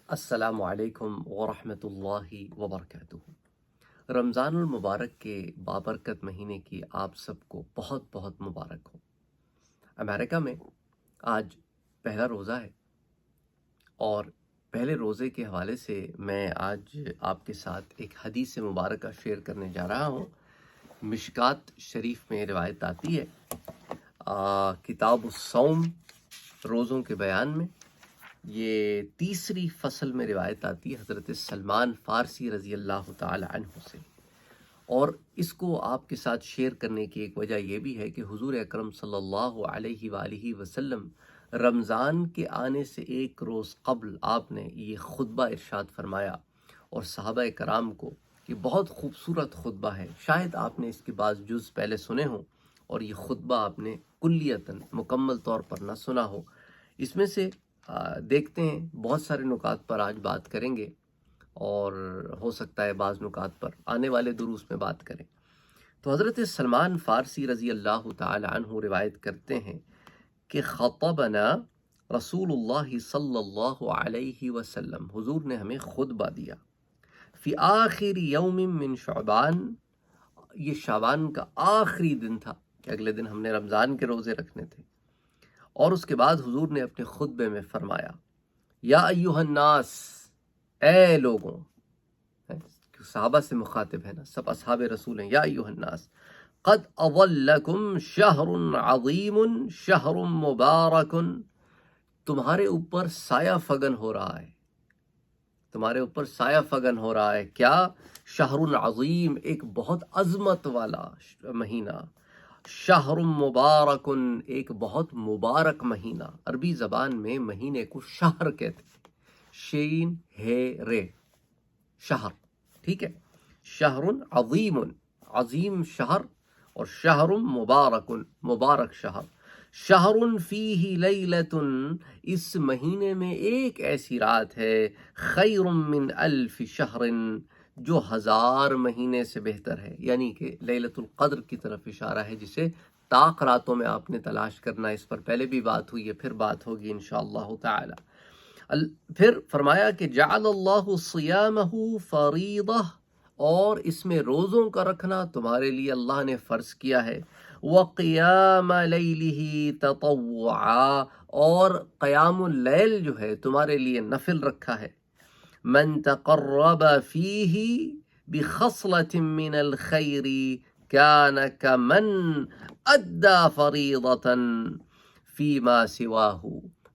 السلام علیکم ورحمۃ اللہ وبرکاتہ۔ رمضان المبارک کے بابرکت مہینے کی آپ سب کو بہت بہت مبارک ہو۔ امریکہ میں آج پہلا روزہ ہے اور پہلے روزے کے حوالے سے میں آج آپ کے ساتھ ایک حدیث مبارکہ شیئر کرنے جا رہا ہوں۔ مشکات شریف میں روایت آتی ہے، کتاب الصوم، روزوں کے بیان میں، یہ تیسری فصل میں روایت آتی ہے حضرت سلمان فارسی رضی اللہ تعالی عنہ سے، اور اس کو آپ کے ساتھ شیئر کرنے کی ایک وجہ یہ بھی ہے کہ حضور اکرم صلی اللہ علیہ وآلہ وسلم رمضان کے آنے سے ایک روز قبل آپ نے یہ خطبہ ارشاد فرمایا، اور صحابہ کرام کو یہ بہت خوبصورت خطبہ ہے، شاید آپ نے اس کے بعض جز پہلے سنے ہوں اور یہ خطبہ آپ نے کلیتاً مکمل طور پر نہ سنا ہو۔ اس میں سے دیکھتے ہیں، بہت سارے نکات پر آج بات کریں گے اور ہو سکتا ہے بعض نکات پر آنے والے دروس میں بات کریں۔ تو حضرت سلمان فارسی رضی اللہ تعالی عنہ روایت کرتے ہیں کہ خطبنا رسول اللہ صلی اللہ علیہ وسلم، حضور نے ہمیں خطبہ دیا، فی آخر یوم من شعبان، یہ شعبان کا آخری دن تھا کہ اگلے دن ہم نے رمضان کے روزے رکھنے تھے، اور اس کے بعد حضور نے اپنے خطبے میں فرمایا، یا ایھا الناس، اے لوگوں، صحابہ سے مخاطب ہے نا، سب اصحاب رسول ہیں، یا ایھا الناس قد اظلکم شہر عظیم شہر مبارک، تمہارے اوپر سایہ فگن ہو رہا ہے، تمہارے اوپر سایہ فگن ہو رہا ہے، کیا؟ شہر عظیم، ایک بہت عظمت والا مہینہ، شہر مبارکن، ایک بہت مبارک مہینہ۔ عربی زبان میں مہینے کو شہر کہتے ہیں، شین ہے رے، شہر، ٹھیک ہے، شہر عظیم، عظیم شہر، اور شہر مبارکن، مبارک شہر، شہر فیہ لیلۃ، اس مہینے میں ایک ایسی رات ہے، خیر من الف شہر، جو 1000 مہینے سے بہتر ہے، یعنی کہ لیلۃ القدر کی طرف اشارہ ہے، جسے طاق راتوں میں آپ نے تلاش کرنا، اس پر پہلے بھی بات ہوئی ہے، پھر بات ہوگی انشاءاللہ تعالی۔ پھر فرمایا کہ جعل اللہ صیامہ فریضہ، اور اس میں روزوں کا رکھنا تمہارے لیے اللہ نے فرض کیا ہے، وقیام لیلہ تطوعا، اور قیام اللیل جو ہے تمہارے لیے نفل رکھا ہے، من تقرب فیہ بخصلة من الخیر کان کمن ادى فریضة فیما سواہ،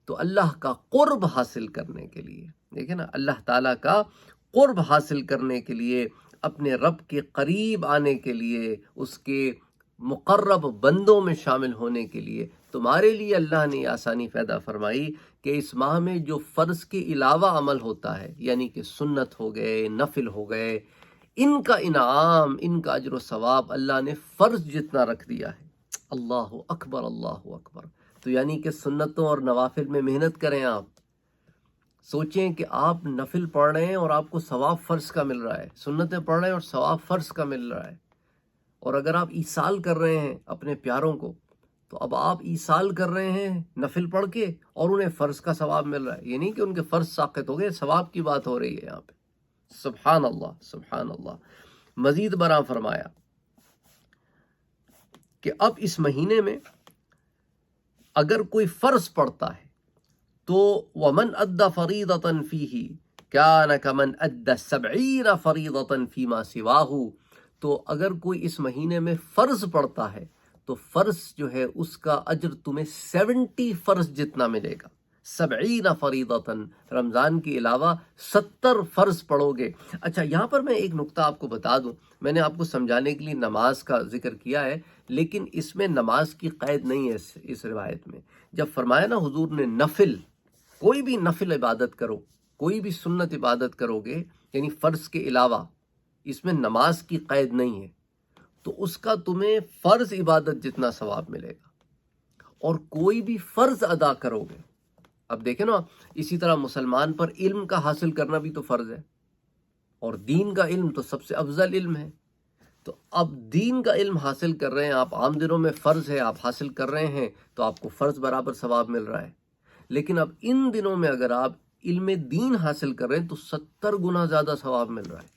تو اللہ کا قرب حاصل کرنے کے لیے، دیکھیں نا، اللہ تعالیٰ کا قرب حاصل کرنے کے لیے، اپنے رب کے قریب آنے کے لیے، اس کے مقرب بندوں میں شامل ہونے کے لیے تمہارے لیے اللہ نے یہ آسانی پیدا فرمائی کہ اس ماہ میں جو فرض کے علاوہ عمل ہوتا ہے، یعنی کہ سنت ہو گئے، نفل ہو گئے، ان کا انعام، ان کا اجر و ثواب اللہ نے فرض جتنا رکھ دیا ہے۔ اللہ اکبر، اللہ اکبر۔ تو یعنی کہ سنتوں اور نوافل میں محنت کریں، آپ سوچیں کہ آپ نفل پڑھ رہے ہیں اور آپ کو ثواب فرض کا مل رہا ہے، سنتیں پڑھ رہے ہیں اور ثواب فرض کا مل رہا ہے، اور اگر آپ ایصال کر رہے ہیں اپنے پیاروں کو، تو اب آپ ایصال کر رہے ہیں نفل پڑھ کے اور انہیں فرض کا ثواب مل رہا ہے، یہ نہیں کہ ان کے فرض ساقط ہو گئے، ثواب کی بات ہو رہی ہے یہاں پہ۔ سبحان اللہ، سبحان اللہ۔ مزید برآں فرمایا کہ اب اس مہینے میں اگر کوئی فرض پڑھتا ہے تو وَمَنْ أَدَّ فَرِيضَةً فِيهِ كَانَ كَمَنْ أَدَّ 70 فَرِيضَةً فِيمَا سِوَاهُ، تو اگر کوئی اس مہینے میں فرض پڑھتا ہے تو فرض جو ہے اس کا اجر تمہیں 70 فرض جتنا ملے گا، 70 فریضۃً، رمضان کے علاوہ 70 فرض پڑھو گے۔ اچھا، یہاں پر میں ایک نقطہ آپ کو بتا دوں، میں نے آپ کو سمجھانے کے لیے نماز کا ذکر کیا ہے، لیکن اس میں نماز کی قید نہیں ہے اس روایت میں۔ جب فرمایا نا حضور نے نفل، کوئی بھی نفل عبادت کرو، کوئی بھی سنت عبادت کرو گے، یعنی فرض کے علاوہ، اس میں نماز کی قید نہیں ہے، تو اس کا تمہیں فرض عبادت جتنا ثواب ملے گا، اور کوئی بھی فرض ادا کرو گے۔ اب دیکھیں نا، اسی طرح مسلمان پر علم کا حاصل کرنا بھی تو فرض ہے، اور دین کا علم تو سب سے افضل علم ہے، تو اب دین کا علم حاصل کر رہے ہیں آپ، عام دنوں میں فرض ہے آپ حاصل کر رہے ہیں، تو آپ کو فرض برابر ثواب مل رہا ہے، لیکن اب ان دنوں میں اگر آپ علم دین حاصل کر رہے ہیں تو 70 گنا زیادہ ثواب مل رہا ہے۔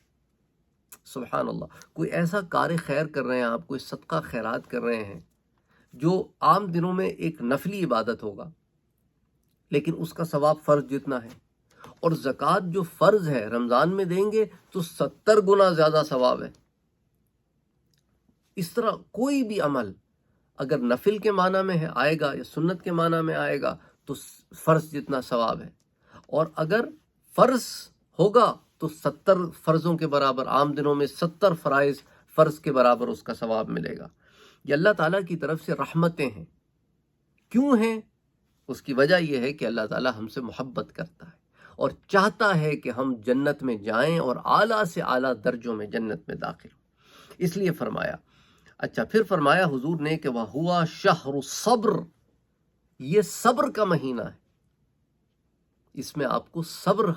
سبحان اللہ، کوئی ایسا کار خیر کر رہے ہیں آپ، کوئی صدقہ خیرات کر رہے ہیں جو عام دنوں میں ایک نفلی عبادت ہوگا لیکن اس کا ثواب فرض جتنا ہے، اور زکوٰۃ جو فرض ہے رمضان میں دیں گے تو 70 گنا زیادہ ثواب ہے۔ اس طرح کوئی بھی عمل اگر نفل کے معنی میں آئے گا یا سنت کے معنی میں آئے گا تو فرض جتنا ثواب ہے، اور اگر فرض ہوگا تو 70 فرضوں کے برابر، عام دنوں میں 70 فرائض فرض کے برابر اس کا ثواب ملے گا۔ یہ اللہ تعالیٰ کی طرف سے رحمتیں ہیں۔ کیوں ہیں؟ اس کی وجہ یہ ہے کہ اللہ تعالیٰ ہم سے محبت کرتا ہے اور چاہتا ہے کہ ہم جنت میں جائیں اور اعلیٰ سے اعلیٰ درجوں میں جنت میں داخل ہوں، اس لیے فرمایا۔ اچھا، پھر فرمایا حضور نے کہ وَهُوَ شَهْرُ الصَّبْرِ، یہ صبر کا مہینہ ہے۔ اس میں آپ کو صبر،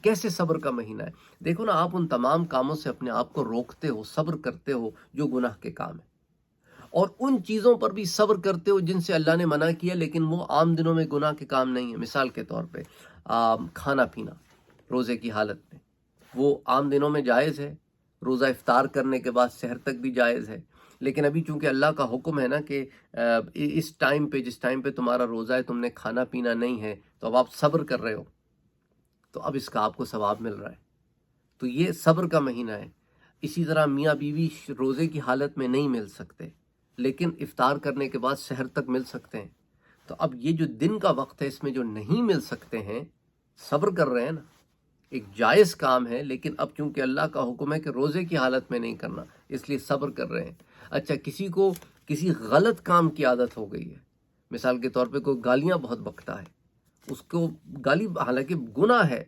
کیسے صبر کا مہینہ ہے؟ دیکھو نا، آپ ان تمام کاموں سے اپنے آپ کو روکتے ہو، صبر کرتے ہو جو گناہ کے کام ہیں، اور ان چیزوں پر بھی صبر کرتے ہو جن سے اللہ نے منع کیا لیکن وہ عام دنوں میں گناہ کے کام نہیں ہیں۔ مثال کے طور پہ کھانا پینا روزے کی حالت میں، وہ عام دنوں میں جائز ہے، روزہ افطار کرنے کے بعد سحر تک بھی جائز ہے، لیکن ابھی چونکہ اللہ کا حکم ہے نا کہ اس ٹائم پہ، جس ٹائم پہ تمہارا روزہ ہے، تم نے کھانا پینا نہیں ہے، تو اب آپ صبر کر رہے ہو تو اب اس کا آپ کو ثواب مل رہا ہے، تو یہ صبر کا مہینہ ہے۔ اسی طرح میاں بیوی روزے کی حالت میں نہیں مل سکتے لیکن افطار کرنے کے بعد سحر تک مل سکتے ہیں، تو اب یہ جو دن کا وقت ہے اس میں جو نہیں مل سکتے ہیں، صبر کر رہے ہیں نا، ایک جائز کام ہے لیکن اب چونکہ اللہ کا حکم ہے کہ روزے کی حالت میں نہیں کرنا، اس لیے صبر کر رہے ہیں۔ اچھا، کسی کو کسی غلط کام کی عادت ہو گئی ہے، مثال کے طور پہ کوئی گالیاں بہت بکتا ہے، اس کو گالی حالانکہ گناہ ہے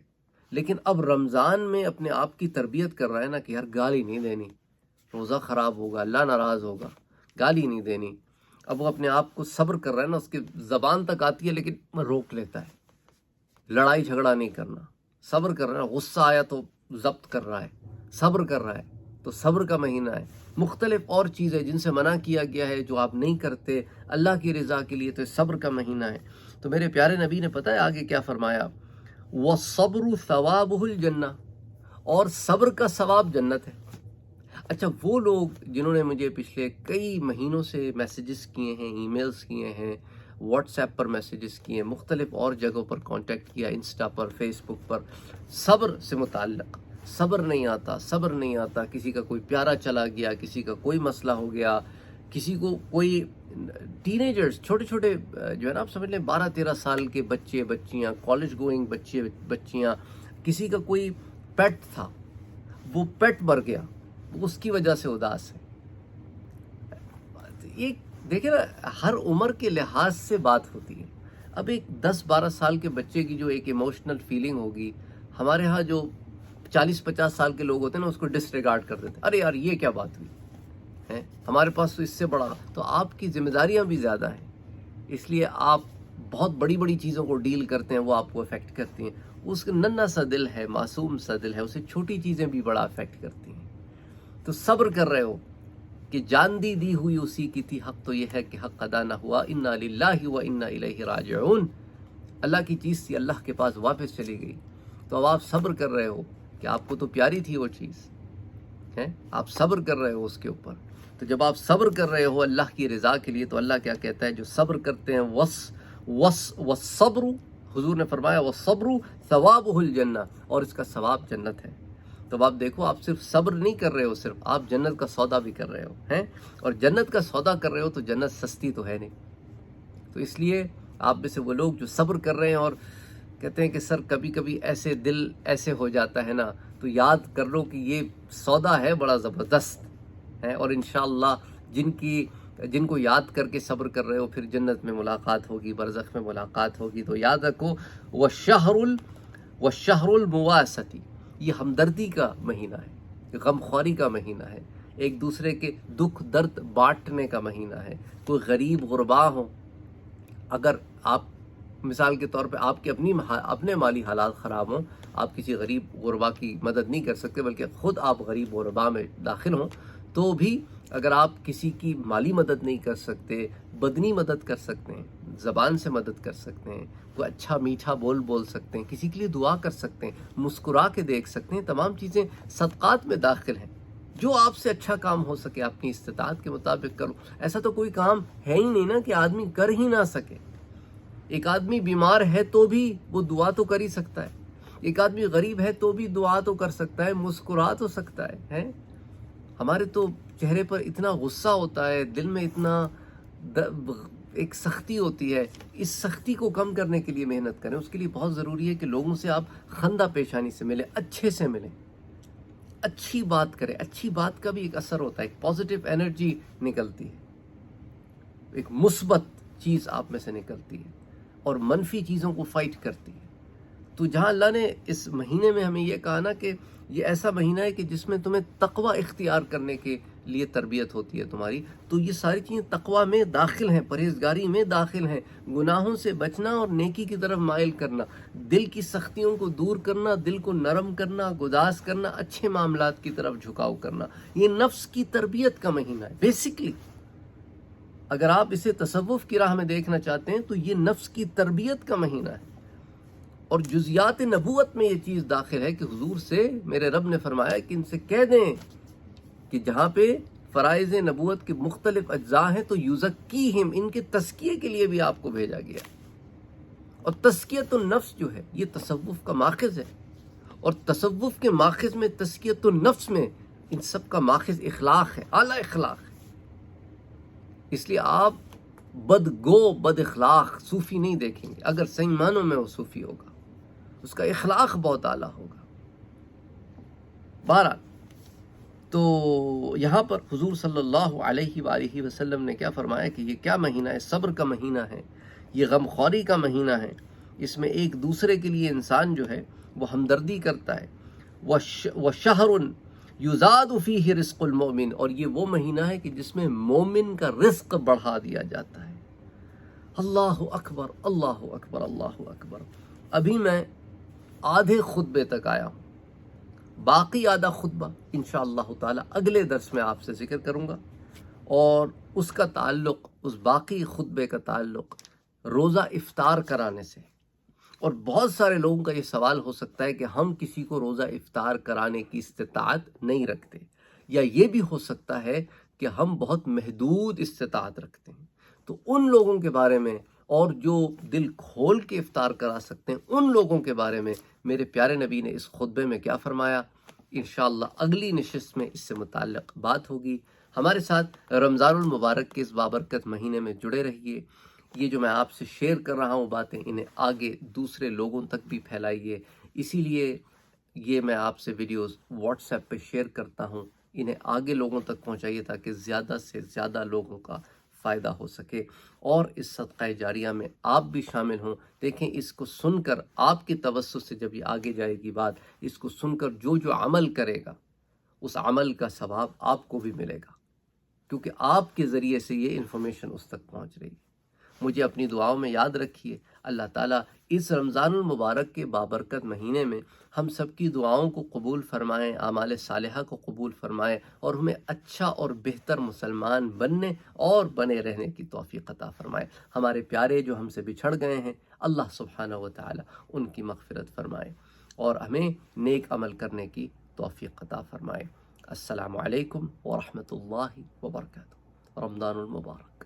لیکن اب رمضان میں اپنے آپ کی تربیت کر رہا ہے نا کہ یار گالی نہیں دینی، روزہ خراب ہوگا، اللہ ناراض ہوگا، گالی نہیں دینی۔ اب وہ اپنے آپ کو صبر کر رہا ہے نا، اس کی زبان تک آتی ہے لیکن روک لیتا ہے، لڑائی جھگڑا نہیں کرنا، صبر کر رہا ہے، غصہ آیا تو ضبط کر رہا ہے، صبر کر رہا ہے، تو صبر کا مہینہ ہے۔ مختلف اور چیزیں جن سے منع کیا گیا ہے جو آپ نہیں کرتے اللہ کی رضا کے لیے، تو صبر کا مہینہ ہے۔ تو میرے پیارے نبی نے پتہ ہے آگے کیا فرمایا؟ وَالصَّبْرُ ثَوَابُهُ الْجَنَّةُ، اور صبر کا ثواب جنت ہے۔ اچھا، وہ لوگ جنہوں نے مجھے پچھلے کئی مہینوں سے میسیجز کیے ہیں، ای میلز کیے ہیں، واٹس ایپ پر میسیجز کیے ہیں، مختلف اور جگہوں پر کانٹیکٹ کیا، انسٹا پر، فیس بک پر، صبر سے متعلق، صبر نہیں آتا، صبر نہیں آتا، کسی کا کوئی پیارا چلا گیا، کسی کا کوئی مسئلہ ہو گیا، کسی کو کوئی ٹینیجرز، چھوٹے چھوٹے جو ہے نا، آپ سمجھ لیں 12-13 سال کے بچے بچیاں، کالج گوئنگ بچے بچیاں، کسی کا کوئی پیٹ تھا، وہ پیٹ مر گیا، اس کی وجہ سے اداس ہے۔ ایک دیکھیں نا، ہر عمر کے لحاظ سے بات ہوتی ہے۔ اب ایک 10-12 سال کے بچے کی جو ایک ایموشنل فیلنگ ہوگی، ہمارے ہاں جو 40-50 سال کے لوگ ہوتے ہیں نا، اس کو ڈس ریگارڈ کر دیتے ہیں، ارے یار یہ کیا بات ہوئی ہے، ہمارے پاس تو اس سے بڑا۔ تو آپ کی ذمہ داریاں بھی زیادہ ہیں، اس لیے آپ بہت بڑی بڑی چیزوں کو ڈیل کرتے ہیں، وہ آپ کو افیکٹ کرتی ہیں۔ اس کا ننھا سا دل ہے، معصوم سا دل ہے، اسے چھوٹی چیزیں بھی بڑا افیکٹ کرتی ہیں۔ تو صبر کر رہے ہو کہ جان دی ہوئی اسی کی تھی، حق تو یہ ہے کہ حق ادا نہ ہوا، انا للہ و انا الیہ راجعون، اللہ کی چیز تھی، اللہ کے پاس واپس چلی گئی، تو اب آپ صبر کر رہے ہو کہ آپ کو تو پیاری تھی وہ چیز ہے، آپ صبر کر رہے ہو اس کے اوپر۔ تو جب آپ صبر کر رہے ہو اللہ کی رضا کے لیے، تو اللہ کیا کہتا ہے؟ جو صبر کرتے ہیں، والصبر، حضور نے فرمایا والصبر ثوابہ الجنہ، اور اس کا ثواب جنت ہے۔ تو آپ دیکھو، آپ صرف صبر نہیں کر رہے ہو، صرف آپ جنت کا سودا بھی کر رہے ہو ہیں، اور جنت کا سودا کر رہے ہو تو جنت سستی تو ہے نہیں۔ تو اس لیے آپ میں سے وہ لوگ جو صبر کر رہے ہیں اور کہتے ہیں کہ سر کبھی کبھی ایسے دل ایسے ہو جاتا ہے نا، تو یاد کر لو کہ یہ سودا ہے بڑا زبردست ہے، اور انشاءاللہ جن کو یاد کر کے صبر کر رہے ہو، پھر جنت میں ملاقات ہوگی، برزخ میں ملاقات ہوگی۔ تو یاد رکھو، وَالشَّهْرُ الْمُوَاسَةِ، یہ ہمدردی کا مہینہ ہے، غمخواری کا مہینہ ہے، ایک دوسرے کے دکھ درد بانٹنے کا مہینہ ہے۔ کوئی غریب غربا ہو، اگر آپ مثال کے طور پہ آپ کے اپنے مالی حالات خراب ہوں، آپ کسی غریب غربا کی مدد نہیں کر سکتے، بلکہ خود آپ غریب غربا میں داخل ہوں، تو بھی اگر آپ کسی کی مالی مدد نہیں کر سکتے، بدنی مدد کر سکتے ہیں، زبان سے مدد کر سکتے ہیں، کوئی اچھا میٹھا بول سکتے ہیں، کسی کے لیے دعا کر سکتے ہیں، مسکرا کے دیکھ سکتے ہیں، تمام چیزیں صدقات میں داخل ہیں۔ جو آپ سے اچھا کام ہو سکے اپنی استطاعت کے مطابق کرو۔ ایسا تو کوئی کام ہے ہی نہیں نا کہ آدمی کر ہی نہ سکے۔ ایک آدمی بیمار ہے تو بھی وہ دعا تو کر ہی سکتا ہے، ایک آدمی غریب ہے تو بھی دعا تو کر سکتا ہے، مسکرا تو سکتا ہے۔ ہمارے تو چہرے پر اتنا غصہ ہوتا ہے، دل میں اتنا ایک سختی ہوتی ہے، اس سختی کو کم کرنے کے لیے محنت کریں۔ اس کے لیے بہت ضروری ہے کہ لوگوں سے آپ خندہ پیشانی سے ملیں، اچھے سے ملیں، اچھی بات کریں۔ اچھی بات کا بھی ایک اثر ہوتا ہے، ایک پازیٹیو انرجی نکلتی ہے، ایک مثبت چیز آپ میں سے نکلتی ہے اور منفی چیزوں کو فائٹ کرتی ہے۔ تو جہاں اللہ نے اس مہینے میں ہمیں یہ کہا نا کہ یہ ایسا مہینہ ہے کہ جس میں تمہیں تقوی اختیار کرنے کے لیے تربیت ہوتی ہے تمہاری، تو یہ ساری چیزیں تقوی میں داخل ہیں، پرہیزگاری میں داخل ہیں۔ گناہوں سے بچنا اور نیکی کی طرف مائل کرنا، دل کی سختیوں کو دور کرنا، دل کو نرم کرنا، گداز کرنا، اچھے معاملات کی طرف جھکاؤ کرنا، یہ نفس کی تربیت کا مہینہ ہے۔ بیسیکلی اگر آپ اسے تصوف کی راہ میں دیکھنا چاہتے ہیں تو یہ نفس کی تربیت کا مہینہ ہے، اور جزیات نبوت میں یہ چیز داخل ہے کہ حضور سے میرے رب نے فرمایا کہ ان سے کہہ دیں کہ جہاں پہ فرائض نبوت کے مختلف اجزاء ہیں تو یزکیہم، ان کے تزکیے کے لیے بھی آپ کو بھیجا گیا۔ اور تزکیۃ النفس جو ہے یہ تصوف کا ماخذ ہے، اور تصوف کے ماخذ میں، تزکیۃ النفس میں، ان سب کا ماخذ اخلاق ہے، اعلیٰ اخلاق ہے۔ اس لیے آپ بد اخلاق صوفی نہیں دیکھیں گے۔ اگر صحیح معنوں میں وہ صوفی ہوگا، اس کا اخلاق بہت اعلیٰ ہوگا۔ بہرحال تو یہاں پر حضور صلی اللہ علیہ وآلہ وسلم نے کیا فرمایا کہ یہ کیا مہینہ ہے؟ صبر کا مہینہ ہے، یہ غمخواری کا مہینہ ہے۔ اس میں ایک دوسرے کے لیے انسان جو ہے وہ ہمدردی کرتا ہے۔ وَشَهْرٌ يُزَادُ فِيهِ رِزْقُ الْمُؤْمِنِ، اور یہ وہ مہینہ ہے کہ جس میں مومن کا رزق بڑھا دیا جاتا ہے۔ اللہ اکبر، اللہ اکبر، اللہ اکبر۔ ابھی میں آدھے خطبے تک آیا ہوں، باقی آدھا خطبہ انشاءاللہ تعالی اگلے درس میں آپ سے ذکر کروں گا، اور اس کا تعلق، اس باقی خطبے کا تعلق روزہ افطار کرانے سے۔ اور بہت سارے لوگوں کا یہ سوال ہو سکتا ہے کہ ہم کسی کو روزہ افطار کرانے کی استطاعت نہیں رکھتے، یا یہ بھی ہو سکتا ہے کہ ہم بہت محدود استطاعت رکھتے ہیں۔ تو ان لوگوں کے بارے میں، اور جو دل کھول کے افطار کرا سکتے ہیں، ان لوگوں کے بارے میں میرے پیارے نبی نے اس خطبے میں کیا فرمایا، انشاءاللہ اگلی نشست میں اس سے متعلق بات ہوگی۔ ہمارے ساتھ رمضان المبارک کے اس بابرکت مہینے میں جڑے رہیے۔ یہ جو میں آپ سے شیئر کر رہا ہوں باتیں، انہیں آگے دوسرے لوگوں تک بھی پھیلائیے۔ اسی لیے یہ میں آپ سے ویڈیوز واٹس ایپ پہ شیئر کرتا ہوں، انہیں آگے لوگوں تک پہنچائیے تاکہ زیادہ سے زیادہ لوگوں کا فائدہ ہو سکے، اور اس صدقہ جاریہ میں آپ بھی شامل ہوں۔ دیکھیں، اس کو سن کر آپ کی توسط سے جب یہ آگے جائے گی بات، اس کو سن کر جو جو عمل کرے گا اس عمل کا ثواب آپ کو بھی ملے گا، کیونکہ آپ کے ذریعے سے یہ انفارمیشن اس تک پہنچ رہی ہے۔ مجھے اپنی دعاؤں میں یاد رکھیے۔ اللہ تعالیٰ اس رمضان المبارک کے بابرکت مہینے میں ہم سب کی دعاؤں کو قبول فرمائیں، اعمال صالحہ کو قبول فرمائیں، اور ہمیں اچھا اور بہتر مسلمان بننے اور بنے رہنے کی توفیق عطا فرمائے۔ ہمارے پیارے جو ہم سے بچھڑ گئے ہیں، اللہ سبحانہ و تعالیٰ ان کی مغفرت فرمائے اور ہمیں نیک عمل کرنے کی توفیق عطا فرمائے۔ السلام علیکم ورحمۃ اللہ وبرکاتہ۔ رمضان المبارک۔